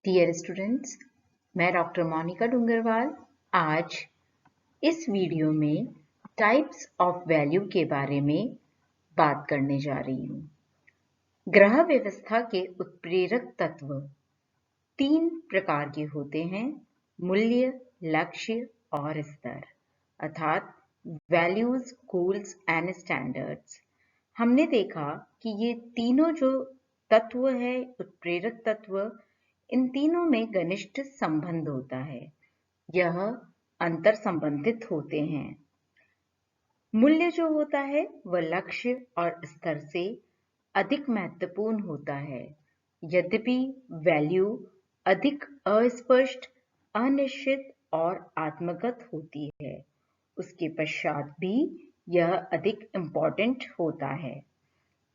Dear students, मैं doctor Monika Dungarwal आज इस वीडियो में टाइप्स ऑफ वैल्यू के बारे में बात करने जा रही हूँ। ग्रह व्यवस्था के उत्प्रेरक तत्व 3 प्रकार के होते हैं: मूल्य, लक्ष्य और स्तर, अर्थात वैल्यूज, गोल्स एंड स्टैंडर्ड्स। हमने देखा कि ये तीनों जो तत्व है, उत्प्रेरक तत्व, इन तीनों में घनिष्ठ संबंध होता है। यह अंतर संबंधित होते हैं। मूल्य जो होता है वह लक्ष्य और स्तर से अधिक महत्वपूर्ण होता है। यद्यपि वैल्यू अधिक अस्पष्ट, अनिश्चित और आत्मगत होती है, उसके पश्चात भी यह अधिक इम्पोर्टेंट होता है।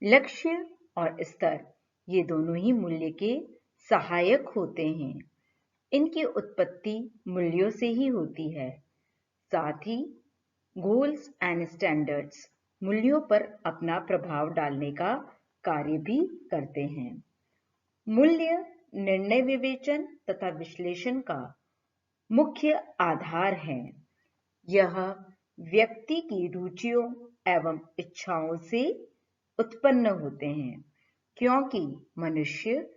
लक्ष्य और स्तर ये दोनों ही मूल्य के सहायक होते हैं। इनकी उत्पत्ति मूल्यों से ही होती है। साथ ही गोल्स एंड स्टैंडर्ड्स मूल्यों पर अपना प्रभाव डालने का कार्य भी करते हैं। मूल्य निर्णय विवेचन तथा विश्लेषण का मुख्य आधार है। यह व्यक्ति की रुचियों एवं इच्छाओं से उत्पन्न होते हैं, क्योंकि मनुष्य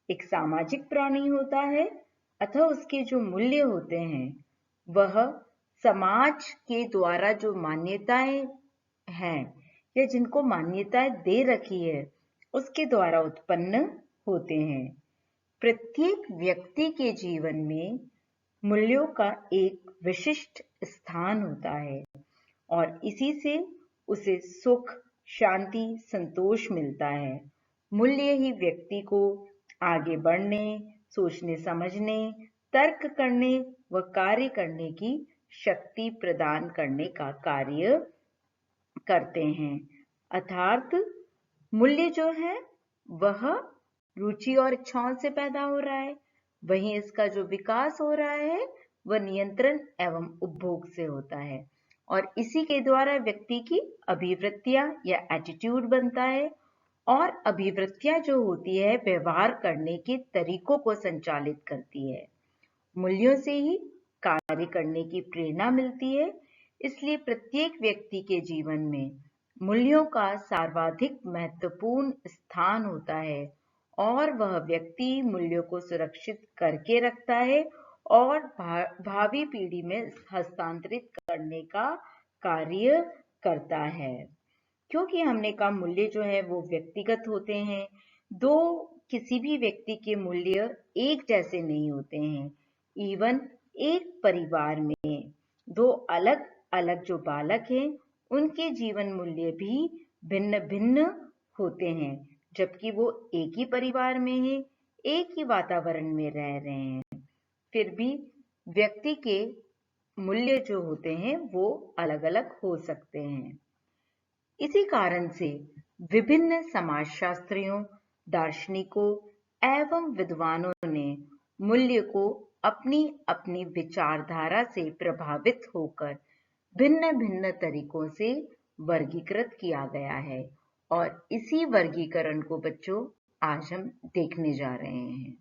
एक सामाजिक प्राणी होता है अतः उसके जो मूल्य होते हैं वह समाज के द्वारा जो मान्यताएं हैं या जिनको मान्यताएं दे रखी है उसके द्वारा उत्पन्न होते हैं। प्रत्येक व्यक्ति के जीवन में मूल्यों का एक विशिष्ट स्थान होता है और इसी से उसे सुख, शांति, संतोष मिलता है। मूल्य ही व्यक्ति को आगे बढ़ने, सोचने समझने, तर्क करने व कार्य करने की शक्ति प्रदान करने का कार्य करते हैं। अर्थात मूल्य जो है वह रुचि और इच्छाओं से पैदा हो रहा है, वहीं इसका जो विकास हो रहा है वह नियंत्रण एवं उपभोग से होता है और इसी के द्वारा व्यक्ति की अभिवृत्तियां या एटीट्यूड बनता है और अभिवृत्तियां जो होती है व्यवहार करने के तरीकों को संचालित करती है। मूल्यों से ही कार्य करने की प्रेरणा मिलती है, इसलिए प्रत्येक व्यक्ति के जीवन में मूल्यों का सर्वाधिक महत्वपूर्ण स्थान होता है और वह व्यक्ति मूल्यों को सुरक्षित करके रखता है और भावी पीढ़ी में हस्तांतरित करने का कार्य करता है। क्योंकि हमने कहा मूल्य जो है वो व्यक्तिगत होते हैं, किसी भी व्यक्ति के मूल्य एक जैसे नहीं होते हैं। इवन एक परिवार में 2 अलग अलग जो बालक हैं उनके जीवन मूल्य भी भिन्न भिन्न होते हैं, जबकि वो एक ही परिवार में हैं, एक ही वातावरण में रह रहे हैं, फिर भी व्यक्ति के मूल्य जो होते हैं वो अलग अलग हो सकते हैं। इसी कारण से विभिन्न समाजशास्त्रियों, दार्शनिकों एवं विद्वानों ने मूल्य को अपनी अपनी विचारधारा से प्रभावित होकर भिन्न भिन्न तरीकों से वर्गीकृत किया गया है और इसी वर्गीकरण को बच्चों आज हम देखने जा रहे हैं।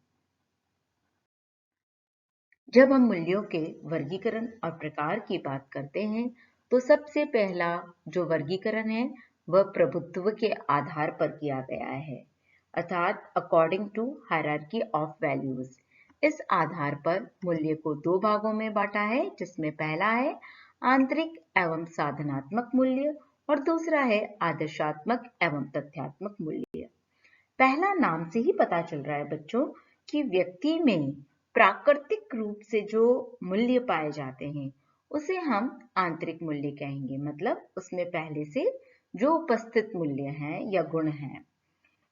जब हम मूल्यों के वर्गीकरण और प्रकार की बात करते हैं तो सबसे पहला जो वर्गीकरण है वह प्रभुत्व के आधार पर किया गया है, अर्थात according to hierarchy of values. इस आधार पर मूल्य को 2 भागों में बांटा है, जिसमें पहला है आंतरिक एवं साधनात्मक मूल्य और दूसरा है आदर्शात्मक एवं तथ्यात्मक मूल्य। पहला नाम से ही पता चल रहा है बच्चों कि व्यक्ति में प्राकृतिक रूप से जो मूल्य पाए जाते हैं उसे हम आंतरिक मूल्य कहेंगे, मतलब उसमें पहले से जो उपस्थित मूल्य हैं या गुण हैं।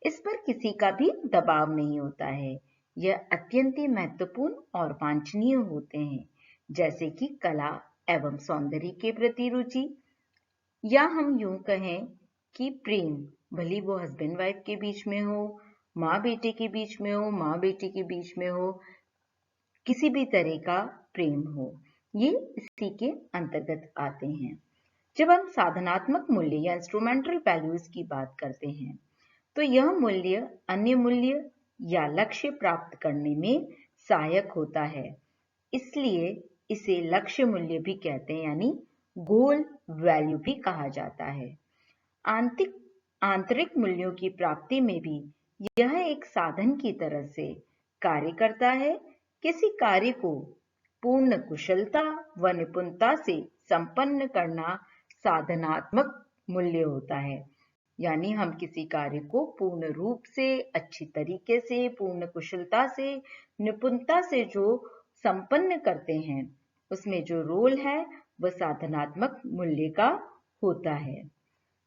इस पर किसी का भी दबाव नहीं होता है। यह अत्यंत महत्वपूर्ण और वांछनीय होते हैं, जैसे कि कला एवं सौंदर्य के प्रति रुचि, या हम यूं कहें कि प्रेम, भली वो हस्बैंड वाइफ के बीच में हो, माँ बेटे के बीच में हो, माँ बेटे के बीच में हो, किसी भी तरह का प्रेम हो, ये इसी के अंतर्गत आते हैं। जब हम साधनात्मक मूल्य या इंस्ट्रूमेंटल वैल्यूज की बात करते हैं तो यह मूल्य अन्य मूल्य या लक्ष्य प्राप्त करने में सहायक होता है, इसलिए इसे लक्ष्य मूल्य भी कहते हैं, यानी गोल वैल्यू भी कहा जाता है। आंतरिक मूल्यों की प्राप्ति में भी यह एक साधन की तरह से कार्य करता है। किसी कार्य को पूर्ण कुशलता व निपुणता से संपन्न करना साधनात्मक मूल्य होता है। यानी हम किसी कार्य को पूर्ण रूप से, अच्छी तरीके से, पूर्ण कुशलता से, निपुणता से जो संपन्न करते हैं, उसमें जो रोल है वह साधनात्मक मूल्य का होता है।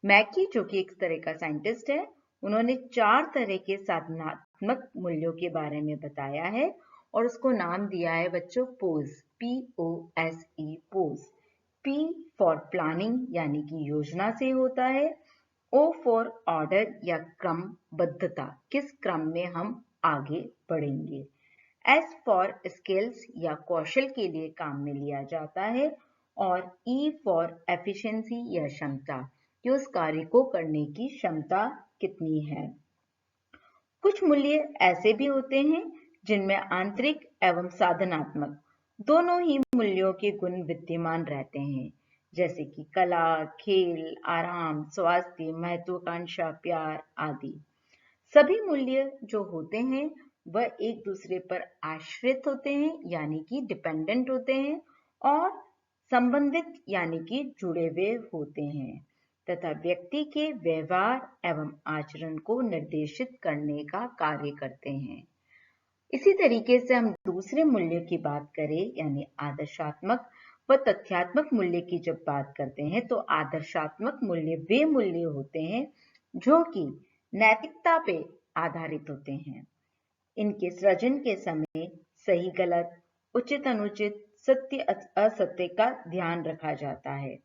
मैकी, जो कि एक तरह का साइंटिस्ट है, उन्होंने 4 तरह के साधनात्मक मूल्यों के बारे में बताया है और उसको नाम दिया है बच्चों pose, POSE, pose. P for planning यानी कि योजना से होता है। O फॉर ऑर्डर या क्रमबद्धता, किस क्रम में हम आगे बढ़ेंगे। S फॉर स्किल्स या कौशल के लिए काम में लिया जाता है। और E फॉर एफिशिएंसी या क्षमता, कि उस कार्य को करने की क्षमता कितनी है। कुछ मूल्य ऐसे भी होते हैं जिनमें आंतरिक एवं साधनात्मक दोनों ही मूल्यों के गुण विद्यमान रहते हैं, जैसे कि कला, खेल, आराम, स्वास्थ्य, महत्वाकांक्षा, प्यार आदि। सभी मूल्य जो होते हैं वह एक दूसरे पर आश्रित होते हैं, यानी कि डिपेंडेंट होते हैं, और संबंधित यानी कि जुड़े हुए होते हैं, तथा व्यक्ति के व्यवहार एवं आचरण को निर्देशित करने का कार्य करते हैं। इसी तरीके से हम दूसरे मूल्य की बात करें, यानी आदर्शात्मक व तथ्यात्मक मूल्य की जब बात करते हैं, तो आदर्शात्मक मूल्य वे मूल्य होते हैं जो कि नैतिकता पे आधारित होते हैं। इनके सृजन के समय सही गलत, उचित अनुचित, सत्य असत्य का ध्यान रखा जाता है।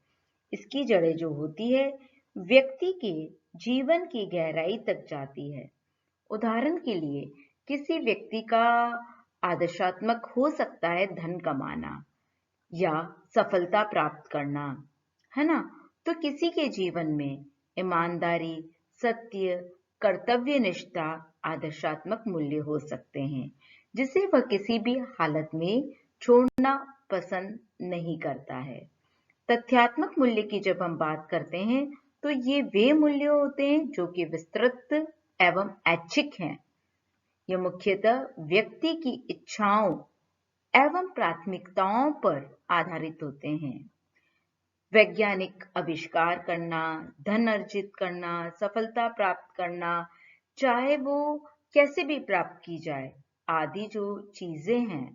इसकी जड़ें जो होती है व्यक्ति के जीवन की गहराई तक जाती है। उदाहरण के लिए किसी व्यक्ति का आदर्शात्मक हो सकता है धन कमाना या सफलता प्राप्त करना, है ना। तो किसी के जीवन में ईमानदारी, सत्य, कर्तव्य निष्ठा आदर्शात्मक मूल्य हो सकते हैं, जिसे वह किसी भी हालत में छोड़ना पसंद नहीं करता है। तथ्यात्मक मूल्य की जब हम बात करते हैं तो ये वे मूल्य होते हैं जो कि विस्तृत एवं ऐच्छिक हैं। ये मुख्यतः व्यक्ति की इच्छाओं एवं प्राथमिकताओं पर आधारित होते हैं। वैज्ञानिक आविष्कार करना, धन अर्जित करना, सफलता प्राप्त करना, चाहे वो कैसे भी प्राप्त की जाए, आदि जो चीजें हैं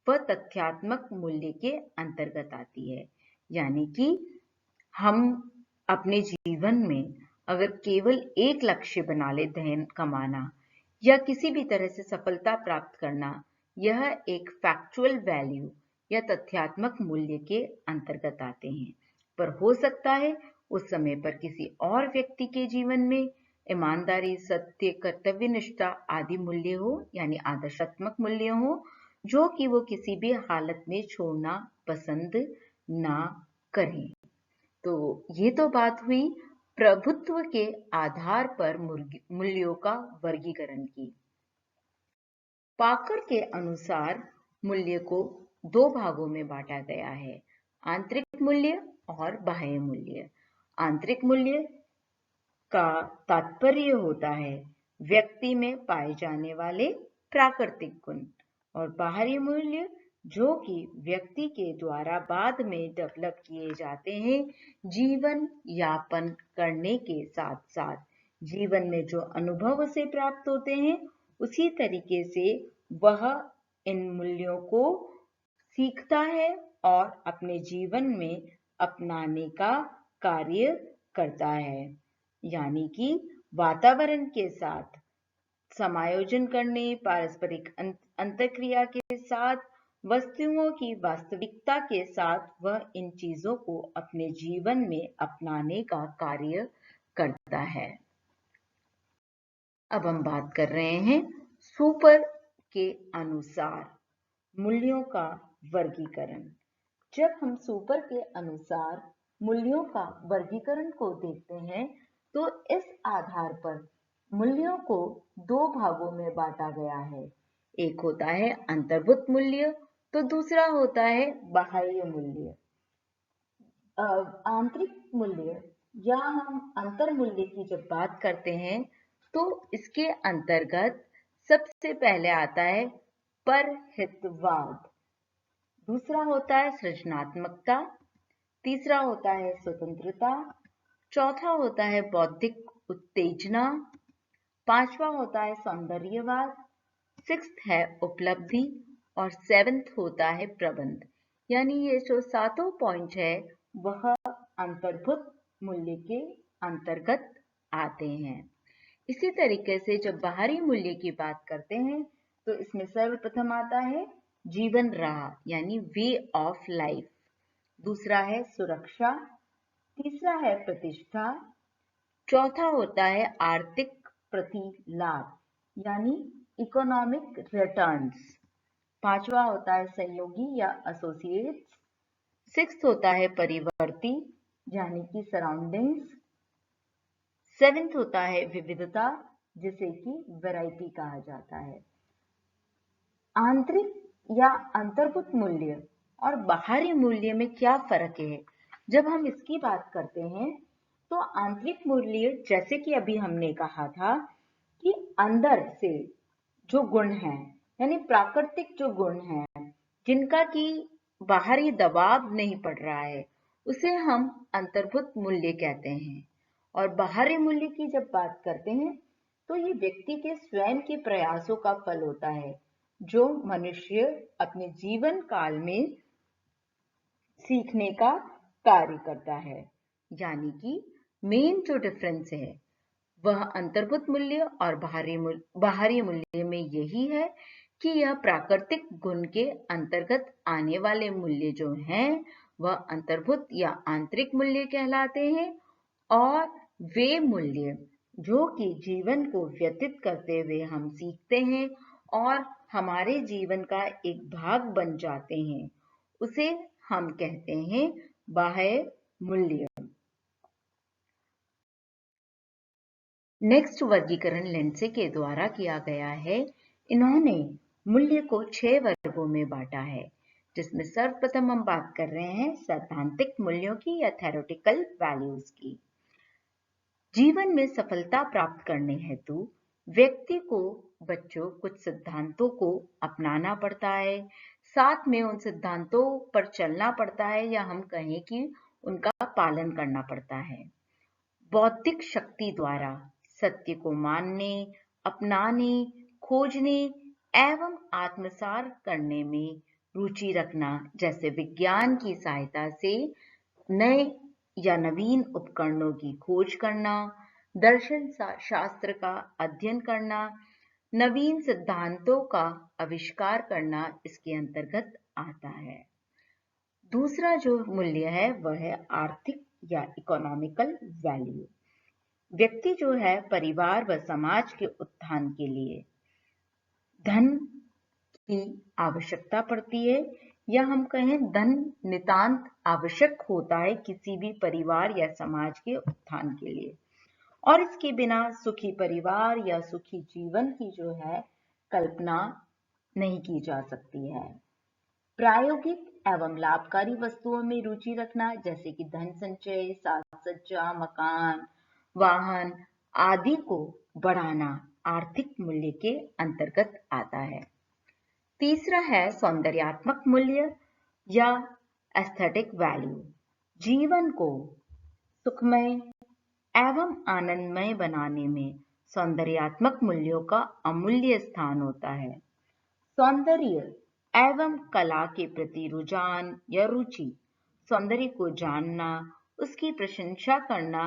वह तथ्यात्मक मूल्य के अंतर्गत आती है। यानी कि हम अपने जीवन में अगर केवल एक लक्ष्य बना ले, धन कमाना या किसी भी तरह से सफलता प्राप्त करना, यह एक फैक्चुअल वैल्यू या तथ्यात्मक मूल्य के अंतर्गत आते हैं। पर हो सकता है उस समय पर किसी और व्यक्ति के जीवन में ईमानदारी, सत्य, कर्तव्य निष्ठा आदि मूल्य हो, यानी आदर्शात्मक मूल्य हो, जो कि वो किसी भी हालत में छोड़ना पसंद ना करें। तो ये तो बात हुई प्रभुत्व के आधार पर मूल्यों का वर्गीकरण की। पाकर के अनुसार मूल्य को 2 भागों में बांटा गया है, आंतरिक मूल्य और बाह्य मूल्य। आंतरिक मूल्य का तात्पर्य होता है व्यक्ति में पाए जाने वाले प्राकृतिक गुण, और बाहरी मूल्य जो कि व्यक्ति के द्वारा बाद में डेवलप किए जाते हैं जीवन यापन करने के साथ साथ। जीवन में जो अनुभव से प्राप्त होते हैं उसी तरीके से वह इन मूल्यों को सीखता है और अपने जीवन में अपनाने का कार्य करता है। यानी कि वातावरण के साथ समायोजन करने, पारस्परिक अंतःक्रिया के साथ, वस्तुओं की वास्तविकता के साथ वह इन चीजों को अपने जीवन में अपनाने का कार्य करता है। अब हम बात कर रहे हैं सुपर के अनुसार मूल्यों का वर्गीकरण। जब हम सुपर के अनुसार मूल्यों का वर्गीकरण को देखते हैं तो इस आधार पर मूल्यों को 2 भागों में बांटा गया है, एक होता है अंतर्भूत मूल्य, तो दूसरा होता है बाह्य मूल्य। आंतरिक मूल्य या हम अंतर मूल्य की जब बात करते हैं तो इसके अंतर्गत सबसे पहले आता है परहितवाद, दूसरा होता है सृजनात्मकता, तीसरा होता है स्वतंत्रता, चौथा होता है बौद्धिक उत्तेजना, पांचवा होता है सौंदर्यवाद, सिक्स्थ है उपलब्धि और सेवेंथ होता है प्रबंध। यानी ये जो सातों पॉइंट है वह अंतर्भूत मूल्य के अंतर्गत आते हैं। इसी तरीके से जब बाहरी मूल्य की बात करते हैं तो इसमें सर्वप्रथम आता है जीवन राह यानी वे ऑफ लाइफ, दूसरा है सुरक्षा, तीसरा है प्रतिष्ठा, चौथा होता है आर्थिक प्रतिलाभ यानी इकोनॉमिक रिटर्न्स, पांचवा होता है सहयोगी या एसोसिएट्स, सिक्स्थ होता है परिवर्ती यानी कि सराउंडिंग्स, सेवेंथ होता है विविधता जिसे कि वैरायटी कहा जाता है। आंतरिक या अंतर्भूत मूल्य और बाहरी मूल्य में क्या फर्क है? जब हम इसकी बात करते हैं तो आंतरिक मूल्य जैसे कि अभी हमने कहा था कि अंदर से जो गुण हैं यानी प्राकृतिक जो गुण हैं जिनका कि बाहरी दबाव नहीं पड़ रहा है उसे हम अंतर्भूत मूल्य कहते हैं। और बाहरी मूल्य की जब बात करते हैं तो ये व्यक्ति के स्वयं के प्रयासों का फल होता है जो मनुष्य अपने जीवन काल में सीखने का कार्य करता है। यानी कि मेन जो डिफरेंस है वह अंतर्भूत मूल्य और बाहरी मूल्य में यही है कि यह प्राकृतिक गुण के अंतर्गत आने वाले मूल्य जो हैं वह अंतर्भूत या आंतरिक मूल्य कहलाते हैं, और वे मूल्य जो कि जीवन को व्यतीत करते हुए हम सीखते हैं और हमारे जीवन का एक भाग बन जाते हैं उसे हम कहते हैं बाह्य मूल्य। नेक्स्ट वर्गीकरण लिंडसे के द्वारा किया गया है। इन्होंने मूल्य को 6 वर्गों में बांटा है, जिसमें सर्वप्रथम हम बात कर रहे हैं सैद्धांतिक मूल्यों की या थ्योरेटिकल वैल्यूज की। जीवन में सफलता प्राप्त करने हेतु व्यक्ति को बच्चों कुछ सिद्धांतों को अपनाना पड़ता है, साथ में उन सिद्धांतों पर चलना पड़ता है या हम कहें कि उनका पालन करना पड़ता है। बौद्धिक शक्ति द्वारा सत्य को मानने, अपनाने, खोजने एवं आत्मसात करने में रुचि रखना, जैसे विज्ञान की सहायता से नए या नवीन उपकरणों की खोज करना, दर्शन शास्त्र का अध्ययन करना, नवीन सिद्धांतों का आविष्कार करना इसके अंतर्गत आता है। दूसरा जो मूल्य है वह है आर्थिक या इकोनॉमिकल वैल्यू। व्यक्ति जो है परिवार व समाज के उत्थान के लिए धन की आवश्यकता पड़ती है या हम कहें धन नितांत आवश्यक होता है किसी भी परिवार या समाज के उत्थान के लिए, और इसके बिना सुखी परिवार या सुखी जीवन की जो है कल्पना नहीं की जा सकती है। प्रायोगिक एवं लाभकारी वस्तुओं में रुचि रखना, जैसे कि धन संचय, साज सज्जा, मकान, वाहन आदि को बढ़ाना आर्थिक मूल्य के अंतर्गत आता है। तीसरा है सौंदर्यात्मक मूल्य या एस्थेटिक वैल्यू। जीवन को सुखमय एवं आनंदमय बनाने में सौंदर्यात्मक मूल्यों का अमूल्य स्थान होता है। सौंदर्य एवं कला के प्रति रुझान या रुचि, सौंदर्य को जानना, उसकी प्रशंसा करना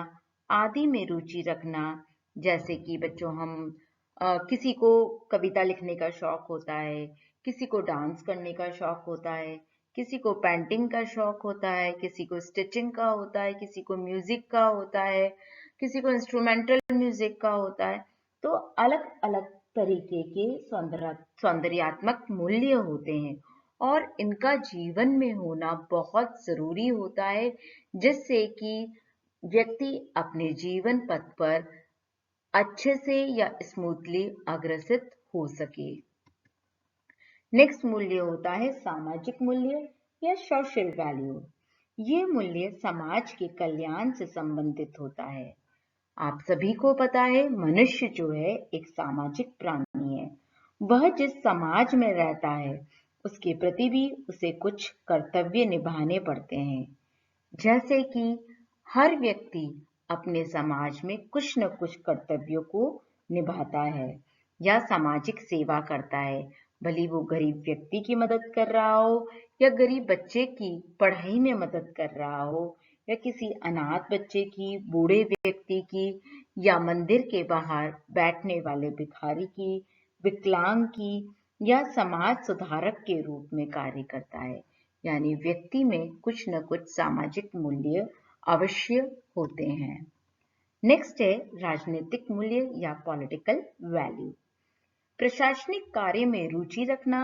आदि में रुचि रखना, जैसे कि बच्चों हम किसी को कविता लिखने का शौक होता है, किसी को डांस करने का शौक होता है, किसी को पेंटिंग का शौक होता है, किसी को स्टिचिंग का होता है, किसी को म्यूजिक का होता है, किसी को इंस्ट्रूमेंटल म्यूजिक का होता है। तो अलग अलग तरीके के सौंदर्यात्मक मूल्य होते हैं और इनका जीवन में होना बहुत जरूरी होता है, जिससे कि व्यक्ति अपने जीवन पथ पर अच्छे से या स्मूथली अग्रसित हो सके। नेक्स्ट मूल्य होता है सामाजिक मूल्य या सोशल वैल्यू। ये मूल्य समाज के कल्याण से संबंधित होता है। आप सभी को पता है मनुष्य जो है एक सामाजिक प्राणी है। वह जिस समाज में रहता है उसके प्रति भी उसे कुछ कर्तव्य निभाने पड़ते हैं। जैसे कि हर व्यक्ति अपने समाज में कुछ न कुछ कर्तव्यों को निभाता है या सामाजिक सेवा करता है, भले वो गरीब व्यक्ति की मदद कर रहा हो या गरीब बच्चे की पढ़ाई में मदद कर रहा हो या किसी अनाथ बच्चे की, बूढ़े व्यक्ति की या मंदिर के बाहर बैठने वाले भिखारी की, विकलांग की या समाज सुधारक के रूप में कार्य करता है। यानी व्यक्ति में कुछ न कुछ सामाजिक मूल्य अवश्य होते हैं। नेक्स्ट है राजनीतिक मूल्य या पॉलिटिकल वैल्यू। प्रशासनिक कार्य में रुचि रखना,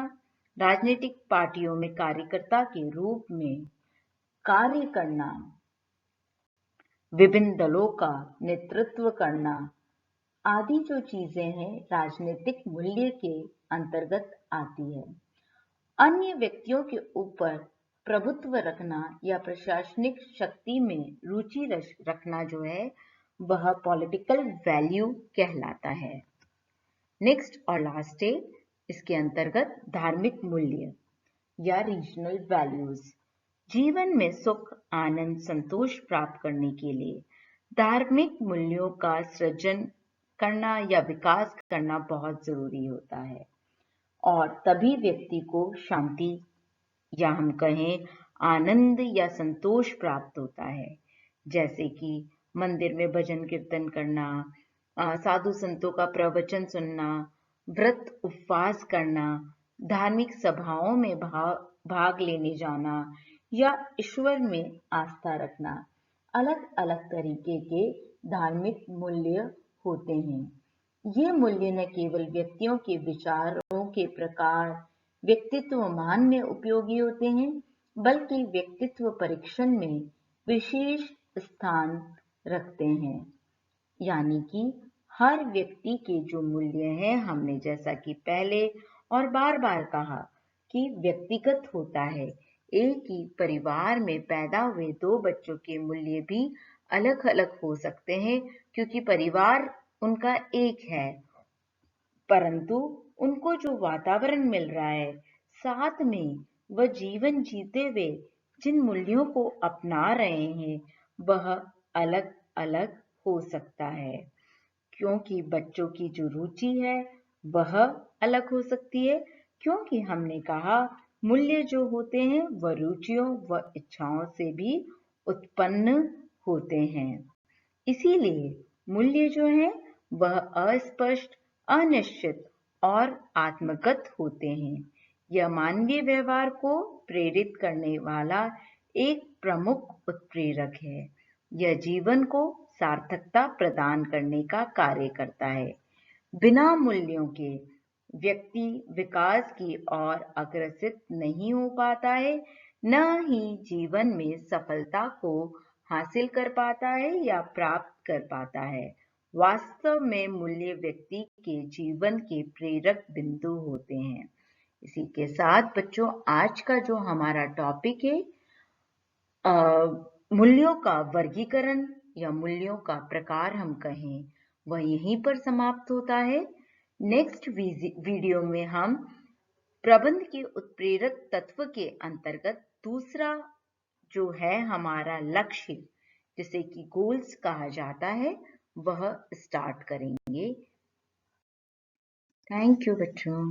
राजनीतिक पार्टियों में कार्यकर्ता के रूप में कार्य करना, विभिन्न दलों का नेतृत्व करना आदि जो चीजें हैं राजनीतिक मूल्य के अंतर्गत आती है। अन्य व्यक्तियों के ऊपर प्रभुत्व रखना या प्रशासनिक शक्ति में रुचि रखना जो है वह पॉलिटिकल वैल्यू कहलाता है। नेक्स्ट और लास्ट है इसके अंतर्गत धार्मिक मूल्य या रीजनल वैल्यूज। जीवन में सुख, आनंद, संतोष प्राप्त करने के लिए धार्मिक मूल्यों का सृजन करना या विकास करना बहुत जरूरी होता है और तभी व्यक्ति को शांति या हम कहें आनंद या संतोष प्राप्त होता है। जैसे कि मंदिर में भजन कीर्तन करना, साधु संतों का प्रवचन सुनना, व्रत उपवास करना, धार्मिक सभाओं में भाग लेने जाना या ईश्वर में आस्था रखना। अलग अलग तरीके के धार्मिक मूल्य होते हैं। ये मूल्य न केवल व्यक्तियों के विचारों के प्रकार, व्यक्तित्व मान में उपयोगी होते हैं, बल्कि व्यक्तित्व परीक्षण में विशेष स्थान रखते हैं। यानी कि हर व्यक्ति के जो मूल्य हैं, हमने जैसा कि पहले और बार बार कहा कि व्यक्तिगत होता है। एक ही परिवार में पैदा हुए दो बच्चों के मूल्य भी अलग अलग हो सकते हैं क्योंकि परिवार उनका एक है, परंतु उनको जो वातावरण मिल रहा है, साथ में वह जीवन जीते हुए जिन मूल्यों को अपना रहे हैं वह अलग अलग हो सकता है। क्योंकि बच्चों की जो रुचि है वह अलग हो सकती है, क्योंकि हमने कहा मूल्य जो होते हैं वह रुचियों व इच्छाओं से भी उत्पन्न होते हैं। इसीलिए मूल्य जो है वह अस्पष्ट, अनिश्चित और आत्मगत होते हैं। यह मानवीय व्यवहार को प्रेरित करने वाला एक प्रमुख उत्प्रेरक है। यह जीवन को सार्थकता प्रदान करने का कार्य करता है। बिना मूल्यों के व्यक्ति विकास की ओर अग्रसित नहीं हो पाता है, न ही जीवन में सफलता को हासिल कर पाता है या प्राप्त कर पाता है। वास्तव में मूल्य व्यक्ति के जीवन के प्रेरक बिंदु होते हैं। इसी के साथ बच्चों आज का जो हमारा टॉपिक है मूल्यों का वर्गीकरण या मूल्यों का प्रकार हम कहें वह यहीं पर समाप्त होता है। नेक्स्ट वीडियो में हम प्रबंध के उत्प्रेरक तत्व के अंतर्गत दूसरा जो है हमारा लक्ष्य जिसे कि गोल्स कहा जाता है वह स्टार्ट करेंगे। थैंक यू बच्चों।